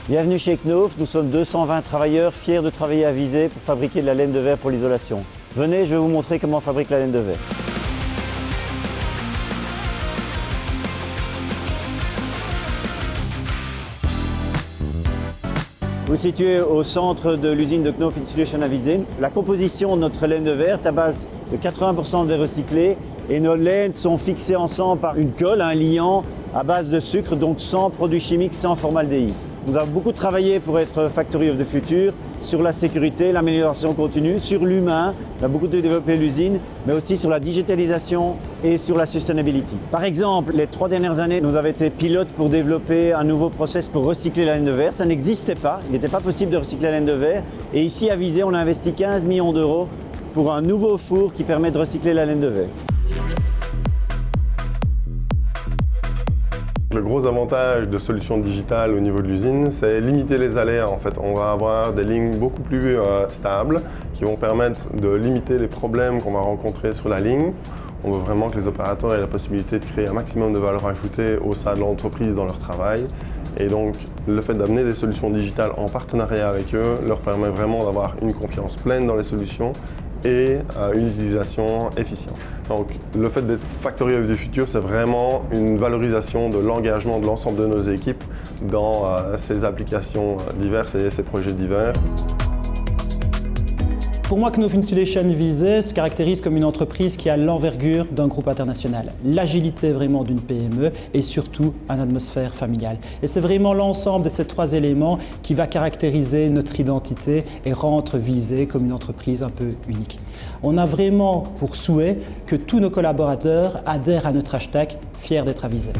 Bienvenue chez Knauf, nous sommes 220 travailleurs fiers de travailler à Visé pour fabriquer de la laine de verre pour l'isolation. Venez, je vais vous montrer comment on fabrique la laine de verre. Vous vous situez au centre de l'usine de Knauf Insulation à Visé. La composition de notre laine de verre est à base de 80% de verre recyclé et nos laines sont fixées ensemble par une colle, un liant à base de sucre, donc sans produits chimiques, sans formaldéhyde. Nous avons beaucoup travaillé pour être Factory of the Future sur la sécurité, l'amélioration continue, sur l'humain, on a beaucoup développé l'usine, mais aussi sur la digitalisation et sur la sustainability. Par exemple, les 3 dernières années, nous avons été pilotes pour développer un nouveau process pour recycler la laine de verre. Ça n'existait pas, il n'était pas possible de recycler la laine de verre. Et ici à Visé, on a investi 15 millions d'euros pour un nouveau four qui permet de recycler la laine de verre. Le gros avantage de solutions digitales au niveau de l'usine, c'est limiter les aléas. En fait, on va avoir des lignes beaucoup plus stables qui vont permettre de limiter les problèmes qu'on va rencontrer sur la ligne. On veut vraiment que les opérateurs aient la possibilité de créer un maximum de valeur ajoutée au sein de l'entreprise dans leur travail. Et donc, le fait d'amener des solutions digitales en partenariat avec eux leur permet vraiment d'avoir une confiance pleine dans les solutions et une utilisation efficiente. Donc le fait d'être Factory of the Future, c'est vraiment une valorisation de l'engagement de l'ensemble de nos équipes dans ces applications diverses et ces projets divers. Pour moi, Knauf Insulation Visé se caractérise comme une entreprise qui a l'envergure d'un groupe international, l'agilité vraiment d'une PME et surtout une atmosphère familiale. Et c'est vraiment l'ensemble de ces 3 éléments qui va caractériser notre identité et rendre Visé comme une entreprise un peu unique. On a vraiment pour souhait que tous nos collaborateurs adhèrent à notre hashtag « Fiers d'être à Visé ».